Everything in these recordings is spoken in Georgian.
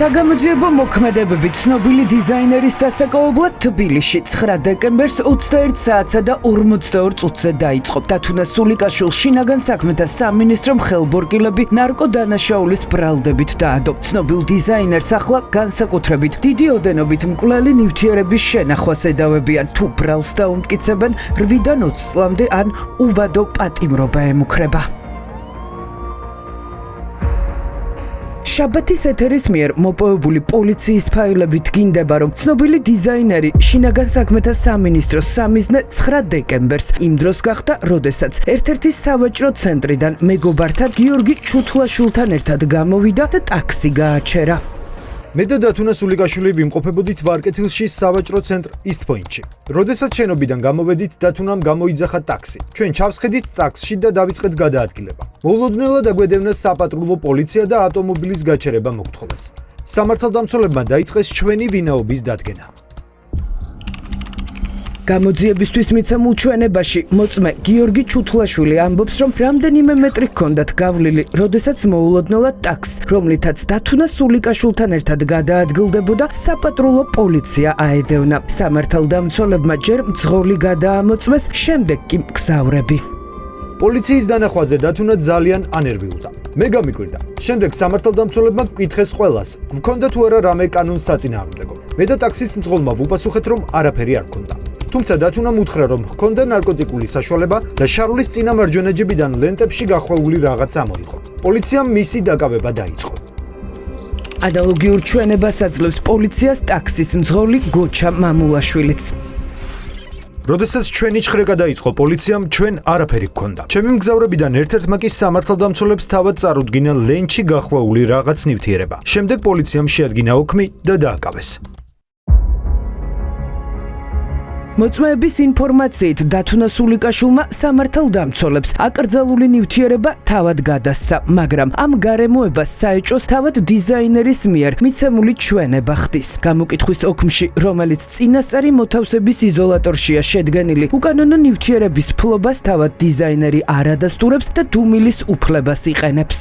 საგამოძიებო მოქმედებები ცნობილი დიზაინერის დასაკავებლად თბილისში 9 დეკემბერს 21 საათსა და 42 წუთზე დაიწყო. დათუნა სულიკაშვილს შინაგან საქმეთა სამინისტრომ ხელბორკილები ნარკოდანაშაულის ბრალდებით დაადო. ცნობილ დიზაინერს ახლა განსაკუთრებით დიდი ოდენობით მკვლელი ნივთიერების შენახვას ედავებიან. თუ ბრალს დაუმტკიცებენ 8-დან 20 წლამდე ან უვადო პატიმრობა ემუქრება. შაბათის ეთერის მიერ მოპოვებული პოლიციის ფაილებით გინდება, რომ ცნობილი დიზაინერი შინაგან საქმეთა სამინისტროს სამიზნე 9 დეკემბერს იმ დროს გახდა, როდესაც ერთ-ერთი სავაჭრო ცენტრიდან მეგობართან გიორგი ჩუთლაშვილთან ერთად გამოვიდა და ტაქსი გააჩერა. მე და დათუნა სულიკაშვილი ვიმყოფებოდით ვარკეთილში სავაჭრო ცენტრ East Point-ში. როდესაც შენობიდან გამოვედით, დათუნამ გამოიძახა ტაქსი. ჩვენ ჩავსხედით ტაქსში და დავიწყეთ გადაადგილება. მოულოდნელად აგვედევნა საპატრულო პოლიცია და ავტომობილის გაჩერება მოგთხოვეს. სამართალდამცველებმა დაიწყეს ჩვენი ვინაობის დადგენა. გამოძიებისთვის მიცემულ ჩვენებაში მოწმე გიორგი ჩუთლაშვილი ამბობს, რომ რამდენიმე მეტრი ჰქონდათ გავლილი, როდესაც მოულოდნელად ტაქსს, რომლითაც დათუნა სულიკაშვილთან ერთად გადაადგილდებოდა, საპატრულო პოლიცია აედევნა. სამართალდამცველებმა ჯერ მძღოლი გადაამოწმეს, შემდეგ კი მგზავრები. პოლიციის დანახვაზე დათუნა ძალიან ანერვიულდა. მე გამიკვირდა. შემდეგ სამართალდამცველებმა გკითხეს ყველას, გქონდა თუ არა რამე კანონს საწინააღმდეგო. მე და ტაქსის მძღოლმა ვუპასუხეთ, რომ არაფერი არ ჰქონდა. თუმცა დათუნამ უთხრა, რომ ჰქონდა ნარკოტიკული საშუალება და შარლის წინა მარჯვენა ჯებიდან ლენტებში გახვეული რაღაც ამოიღო. პოლიციამ მისი დაკავება დაიწყო. ანალოგიურ ჩვენებას აძლევს პოლიციას ტაქსის მძღოლი გოჩა მამულაშვილიც. როდესაც ჩვენი ჩხრეკა დაიწყო, პოლიციამ ჩვენ არაფერი გქონდა. ჩემი მგზავრებიდან ერთ-ერთმა კი სამართალდამცველებს თავად წარუდგინა ლენტში გახვეული რაღაც ნივთიერება. შემდეგ პოლიციამ შეადგინა ოქმი და დააკავეს. მოწმეების ინფორმაციით დათუნა სულიკაშვილმა სამართალდამცველებს აკრძალული ნივთიერება თავად გადასცა, მაგრამ ამ გარემოებას საეჭვოს თავად დიზაინერის მიერ მიცემული ჩვენება ხდის. გამოკითხვის ოქმში, რომელიც წინასწარი მოთავსების იზოლატორშია შედგენილი, უკანონო ნივთიერების ფლობას თავად დიზაინერი არ ადასტურებს და დუმილის უფლებას იყენებს.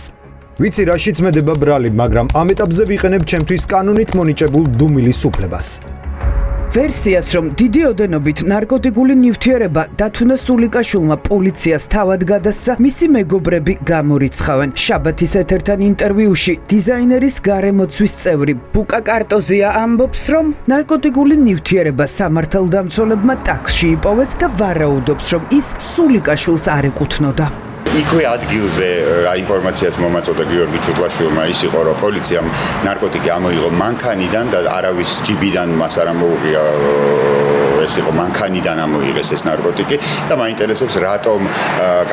ვიცი რაშიც მედება ბრალი, მაგრამ ამ ეტაპზე ვიყენებ ჩემთვის კანონით მონიჭებულ დუმილის უფლებას. ვერსიას, რომ დიდი ოდენობით ნარკოტიკული ნივთიერება დათუნა სულიკაშვილმა პოლიციას თავად გადასცა, მისი მეგობრები გამორიცხავენ. შაბათის ეთერთან ინტერვიუში დიზაინერის გარემოცვის წევრი ბუკა კარტოზია ამბობს, რომ ნარკოტიკული ნივთიერება სამართალდამცველებმა ტაქსში იპოვეს და ვარაუდობს, რომ ის სულიკაშვილს არ ეკუთვნოდა. იქვე ადგილზე რა ინფორმაციას მომაწოდა გიორგი ჩუთლაშვილმა, ის იყო, რომ პოლიციამ ნარკოტიკი ამოიღო მანქანიდან და არავის ჯიბიდან მას არ ამოუღია, ეს იყო მანქანიდან ამოიღეს ეს ნარკოტიკი და მაინტერესებს რატომ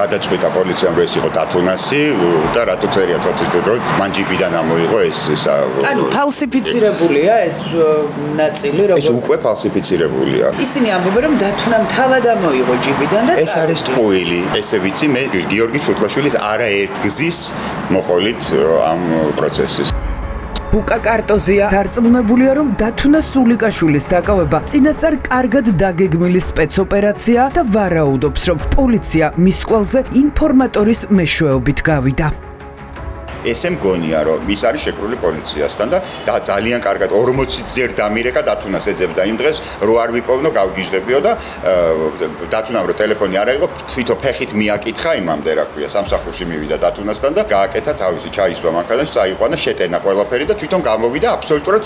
გადაწყვიტა პოლიციამ, რომ ეს იყო დათუნასი და რატო წერია თვითონ რომ მან ჯიბიდან ამოიღო ეს ანუ ფალსიფიცირებულია ეს ნაწილი, ეს უკვე ფალსიფიცირებულია. ისინი ამბობენ, რომ დათუნამ თავად ამოიღო ჯიბიდან და ეს არის ტყუილი, ესე ვიცი მე გიორგი ჩუთლაშვილის არაერთგზის მოყოლით ამ პროცესის. ბუკა კარტოზია დარწმუნებულია, რომ დათუნა სულიკაშვილის დაკავება წინასწარ კარგად დაგეგმილი სპეცოპერაცია და ვარაუდობს, რომ პოლიცია მის კვალზე ინფორმატორის მეშვეობით გავიდა. ესე მგონია, რომ ის არის შეკრული პოლიციასთან და ძალიან კარგად 40 ძერ დამირეკა დათუნას ეძებდა იმ დღეს, რო არ ვიპოვნო, გავგიჟდებიო და დათუნამ რო ტელეფონი არ აიღო, თვითონ ფეხით მიაკითხა იმამდე, რა ქვია, სამსახურში მივიდა დათუნასთან და გააკეთა თავისი ჩაისვა მანქანაში, წაიყვანა, შეტენა ყველაფერი და თვითონ გამოვიდა აბსოლუტურად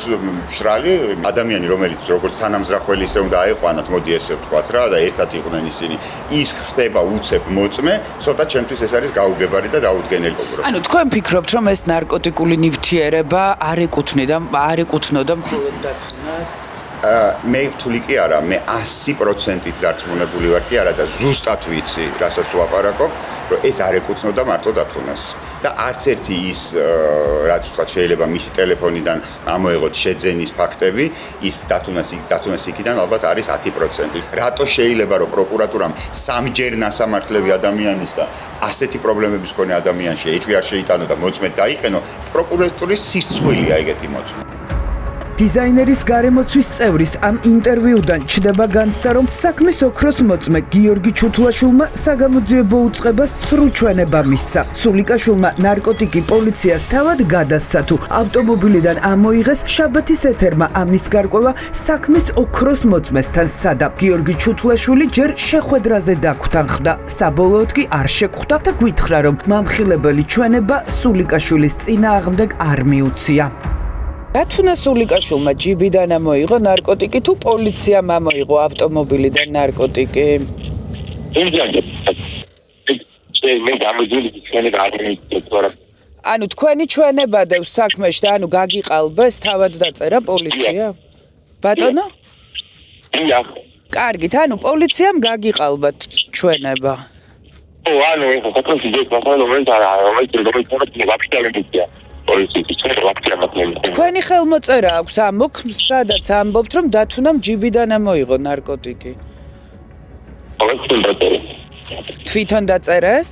მშრალი ადამიანი, რომელიც როგორც თანამზრახველი ისე უნდა აიყვანათ, მოდი ესე ვთქვათ რა და ერთად იყვნენ ისინი. ის ხდება უცებ მოწმე, ცოტა ჩემთვის ეს არის გაუგებარი და დაუდგენელი. ანუ თქვენ ფიქრობთ, რომ ეს ნარკოტიკული ნივთიერება არ ეკუთვნოდა მხოლოდ დათუნას? მე ვთვლი კი არა, მე 100%-ით დარწმუნებული ვარ კი არა და ზუსტად ვიცი, რასაც ვლაპარაკობ, რომ ეს არ ეკუთვნოდა მარტო დათუნას. და არც ერთი ის, რაც ვთქვათ, შეიძლება მისი ტელეფონიდან ამოეღოთ შეძენის ფაქტები, ის დათუნას იქიდან ალბათ არის 10%. რატო შეიძლება, რომ პროკურატურამ სამჯერ ნასამართლები ადამიანის და ასეთი პრობლემების მქონე ადამიანში ეჭვი არ შეიტანო და მოწმედ დაიყენო, პროკურატურის სირცხვილია ეგეთი მოწმე. დიზაინერის გარემოცვის წევრის ამ ინტერვიუდან ჩდება განცდა, რომ საქმის ოქროს მოწმე გიორგი ჩუთლაშვილმა საგამოძიებო უწყებას ცრუ ჩვენება მისცა. სულიკაშვილმა ნარკოტიკი პოლიციას თავად გადასცა, თუ ავტომობილიდან ამოიღეს შაბათის ეთერმა ამის გარკვევა საქმის ოქროს მოწმესთან სცადა. გიორგი ჩუთლაშვილი ჯერ შეხვედრაზე დაგვთანხმდა, საბოლოოდ კი არ შეგხვდა და გვითხრა, რომ მამხილებელი ჩვენება სულიკაშვილის წინააღმდეგ არ მიუცია. რათუნა სულიკაშვილმა ჯიბიდან ამოიღო ნარკოტიკი თუ პოლიციამ ამოიღო ავტომობილიდან ნარკოტიკი? ანუ თქვენი ჩვენება დევს საქმეში და ანუ გაგიყალბეს თავად დაწერა პოლიცია? ბატონო? კარგით, ანუ პოლიციამ გაგიყალბათ ჩვენება. ანუ ეს საკუთარი ძეგლი რომელიც თქვენი ხელმოწერა აქვს ამოქ, სადაც ამბობთ, რომ დათუნამ ჯიბიდან ამოიღო ნარკოტიკი. თვითონ დაწერეს?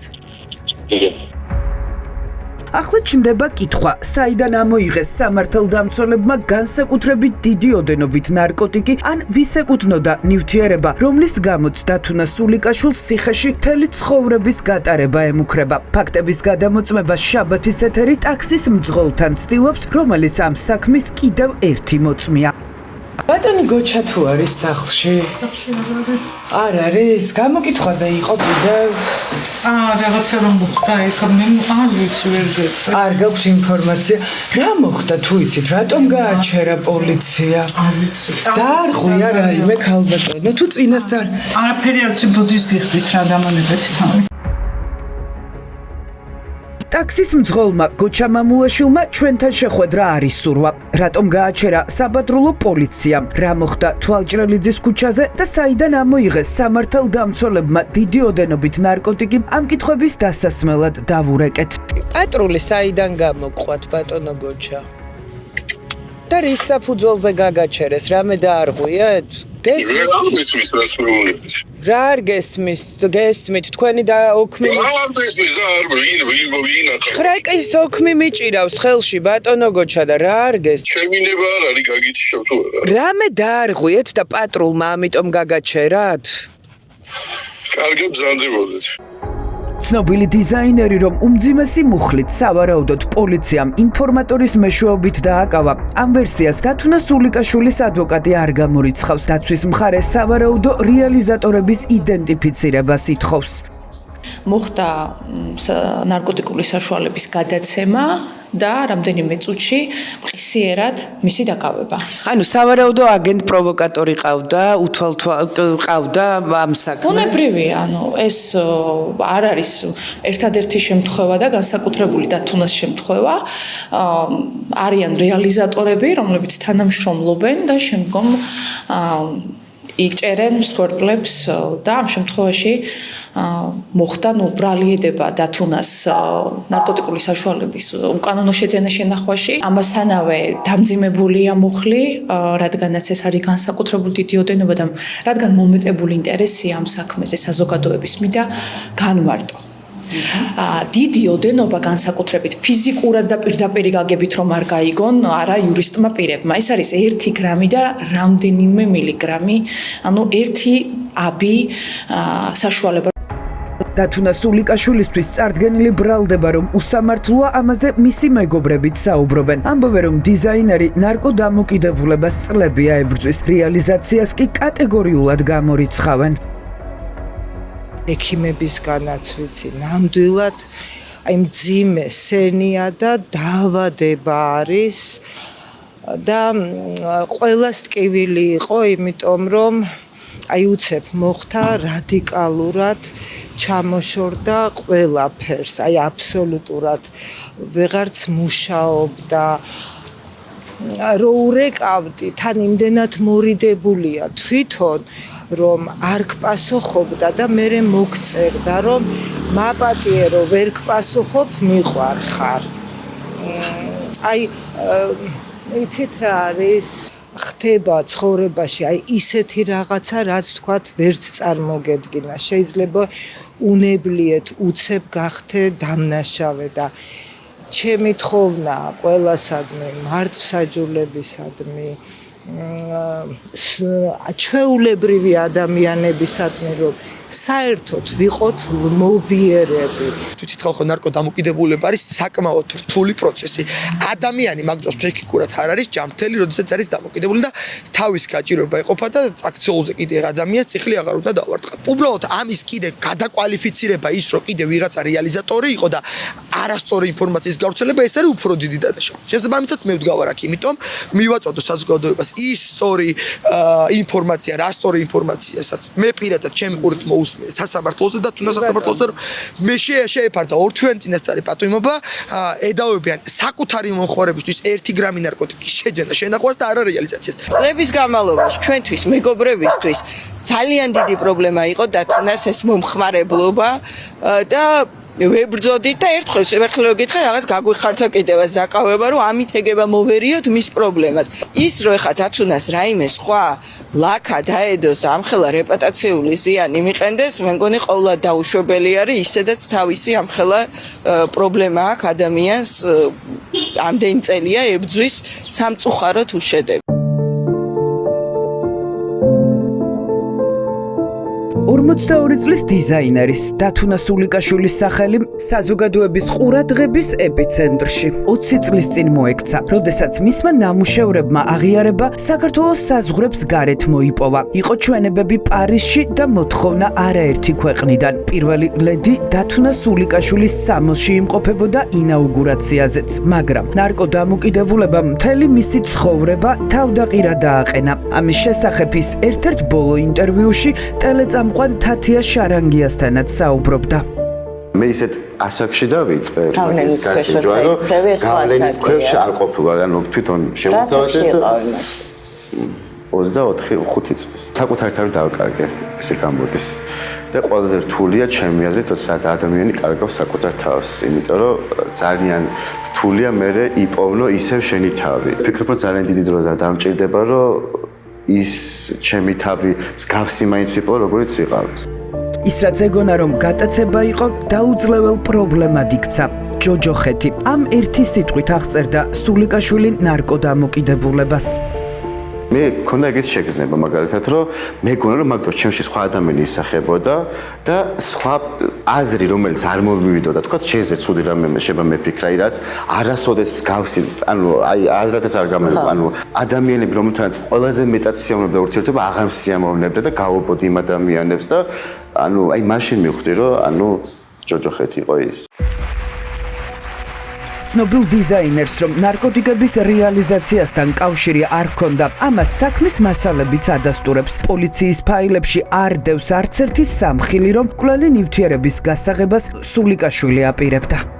ახლა ჩნდება კითხვა, საიდან ამოიღეს სამართალდამცველებმა განსაკუთრებით დიდი ოდენობით ნარკოტიკი, ან ვის ეკუთვნოდა ნივთიერება, რომლის გამოც დათუნა სულიკაშვილს ციხეში მთელი ცხოვრების გატარება ემუქრება. ფაქტების გადამოწმება შაბათის ეთერი ტაქსის მძღოლთან ცდილობს, რომელიც ამ საქმის კიდევ ერთი მოწმეა. ბატონი გოჩა თუ არის სახლში? არ არის? გამოკითხვაზე იყო კიდევ? რაღაცა რომ მოხდა იქ მე არ ვიცი ვერ გეტყვი. არ გაქვთ ინფორმაცია რა მოხდა თუ იცით რატომ გააჩერა პოლიცია? არ ვიცი. დაარღვია რაიმე ქალბატონო თუ წინასწარ არაფერი არ ვიცი ბუდის გიხდით რა დამანებეთ თავი. ტაქსის მძღოლმა გოჩა მამულაშვილმა ჩვენთან შეხვედრა არ ისურვა. რატომ გააჩერა საპატრულო პოლიციამ? რა მოხდა თვალჭრელიძის ქუჩაზე და საიდან ამოიღეს სამართალდამცველებმა დიდი ოდენობით ნარკოტიკი? ამ კითხვების დასასმელად დავურეკეთ. პატრული საიდან გამოგყვათ ბატონო გოჩა? და რის საფუძველზე გაგაჩერეს? რამე დაარღვიეთ? რა არ გესმით თქვენი და ოქმი ხრეკის ოქმი მიჭირავს ხელში ბატონო გოჩა და რა არ გესმით? შემინება არ არის გაგიჩიშავ თუ არა? რამე დაარღვიეთ და პატრულმა ამიტომ გაგაჩერათ? კარგად ბრძანდებოდეთ. ცნობილი დიზაინერი, რომ უმძიმესი მუხლით სავარაუდოდ პოლიციამ ინფორმატორის მეშვეობით დააკავა, ამ ვერსიას დათუნა სულიკაშვილის ადვოკატი არ გამორიცხავს. დაცვის მხარე სავარაუდო რეალიზატორების იდენტიფიცირებას ითხოვს. მოხდა ნარკოტიკული საშუალების გადაცემა და რამდენიმე წუთში მყისიერად მისი დაკავება. ანუ სავარაუდო აგენტ პროვოკატორი ყავდა, ყავდა ამ საქმეს. ბუნებრივია, ანუ ეს არ არის ერთადერთი შემთხვევა და განსაკუთრებული დათუნას შემთხვევა. არიან რეალიზატორები, რომლებიც თანამშრომლობენ და შემდგომ იჭერენ მსხვერპლებს და ამ შემთხვევაში მოხდა ბრალieდება დათუნას ნარკოტიკული საშუალების უკანონო შეძენა შენახვაში. ამასთანავე დამძიმებულია მუხლი, რადგანაც ეს არის განსაკუთრებული დიდი ოდენობა და რადგან მომეტებული ინტერესია ამ საქმეზე საზოგადოების მხრიდან განმარტო. დიდი ოდენობა განსაკუთრებით ფიზიკურად და პირდაპირ გაგებით რომ არ გაიგონ არა იურისტმა პირებმა. ეს არის 1 გრამი და რამდენიმე მილიგრამი, ანუ 1 აბი საშუალება. დათუნა სულიკაშვილისთვის წარდგენილი ბრალდება, რომ უსამართლოა ამაზე მისი მეგობრებიც საუბრობენ. ამბობენ, რომ დიზაინერი ნარკოდამოკიდებულებას წლები აებრძვის, რეალიზაციას კი კატეგორიულად გამორიცხავენ. ექიმებისგანაც ვიცი, ნამდვილად აი მძიმე სენია და დაავადება არის და ყველას ტკივილი იყო, იმიტომ რომ აი უცებ მოხდა რადიკალურად ჩამოშორდა ყველაფერს, აი აბსოლუტურად ვეღარც მუშაობდა. რო ურეკავდი, თან იმდენად მორიდებულია თვითონ რომ არ გპასუხობდა და მე მოგწერდა რომ მაპატიერო ვერ გპასუხობ მიყვარ ხარ. აი იცით რა არის ხდება ცხოვრებაში აი ისეთი რაღაცა რაც თქვათ ვერც წარმოგედგინა შეიძლება უნებლიეთ უცებ გახდე დამნაშავე და ჩემი თხოვნა ყველასადმი, მართლმსაჯულებისადმი, ჩვეულებრივი ადამიანებისადმი, რომ საერთოდ ვიყოთ ლმობიერები. თვითით ხალხო ნარკოდამოკიდებულება არის საკმაოდ რთული პროცესი. ადამიანი მაგ დროს ფსიქიკურად არ არის ჯანმრთელი, როდესაც არის დამოკიდებული და თავის გაჭირვება ეყოფა და აქციულზე კიდე ადამიანს ციხლი აღარ უნდა დავარტყა. უბრალოდ ამის კიდე გადაკვალიფიცირება ის, რომ კიდე ვიღაცა რეალიზატორი იყო და არასწორი ინფორმაციის გავრცელება, ეს არის უფრო დიდი დადაშავა. შესაბამისად მე ვდგავარ აქ, იმიტომ მივაწოდო საზოგადოებას ის სწორი ინფორმაცია, რა სწორი ინფორმაციასაც მე პირადად ჩემი ყურით მოусმე სასამართლოზე და თუნდაც სასამართლოზე რომ მე შეეფარდა ორ თვიანი წინასწარი პატიმობა ედავებიან საკუთარი მომხმარებისთვის 1 გრამი ნარკოტიკის შეჯენა შენახვას და არა რეალიზაციას. წლების განმავლობაში ჩვენთვის მეგობრებისთვის ძალიან დიდი პრობლემა იყო დათუნას ეს მომხმარებლობა და ვებრძოდით და ერთხელ რო გითხე რაღაც გაგვიხარდა კიდევ ზაკავება რომ ამით ეგება მოვერიოთ მის პრობლემას. ის რო ეხა დათუნას რაიმე სხვა ლაკა დაედოს და ამხელა რეპუტაციული ზიანი მიყენდეს, მე მგონი ყოვლა დაუშვებელი არის ისედაც თავისი ამხელა პრობლემა აქვს ადამიანს ამდენი წელია ებძვის სამწუხაროდ უშედეგო. 42 წლის დიზაინერის დათუნა სულიკაშვილის სახელი საზოგადოების ყურადღების ეპიცენტრში 20 წლის წინ მოექცა, როდესაც მისმა ნამუშევრებმა აღიარება საქართველოს საზღვრებს გარეთ მოიპოვა. იყო ჩვენებები პარიზში და მოთხოვნა არაერთი ქვეყნიდან. პირველი ლედი დათუნა სულიკაშვილის სამოსში იმყოფებოდა ინაუგურაციაზეც, მაგრამ ნარკოდამოკიდებულებამ მთელი მისი ცხოვრება თავდაყირა დააყენა. ამის შესახებ ის ერთ-ერთ ბოლო ინტერვიუში ტელეწამყვან თათია შარანგიასთანაც საუბრობდა. მე ისეთ ასაკში დავიწყე ის გასაჯვა, რომ გავლენის ქვეშ არ ყოფილა, ანუ თვითონ შემოთავაზეთ 24-5 წელს. საკუთარი თავი დავკარგე, ესე გამოდის. და ყველაზე რთულია ჩემი აზრით, როცა ადამიანი კარგავს საკუთარ თავს, იმიტომ რომ ძალიან რთულია მე იპოვნო ისევ შენი თავი. ვფიქრობ, რომ ძალიან დიდი დრო დამჭირდება, რომ ის ჩემი თავი მსგავსი მაინც ვიყო, როგორიც ვიყავ. ის რაც ეგონა რომ გატაცება იყო დაუძლეველ პრობლემად იქცა. ჯოჯოხეთი ამ ერთი სიტყვით აღწერდა სულიკაშვილი ნარკოდამოკიდებულებას. მე მქონდა ეგეთ შეგრძნება მაგალითად, რომ მეგონა რომ მაგ დროს ჩემში სხვა ადამიანი ისახებოდა და სხვა აზრი რომელიც არ მომივიდოდა, თქვა შეეზე ცუდი რამე შეება მეფიქრა, რაც არასოდეს მსგავსი, ანუ აი აზრადაც არ გამეყვა, ანუ ადამიანები რომელთანაც ყველაზე მეტად სიამოვნებდა ურთიერთობა, აღარ სიამოვნებდა და გავობოდი იმ ადამიანებს და ანუ აი მაშინ მივხვდი, რომ ანუ ჯოჯოხეთი იყო ის. ცნობილ დიზაინერს რომ ნარკოტიკების რეალიზაციასთან კავშირი არ ჰქონდა, ამას საქმის მასალებიც ადასტურებს. პოლიციის ფაილებში არ დევს არც ერთი სამხილი, რომ კვლელი ნივთიერების გასაღებას სულიკაშვილი აპირებდა.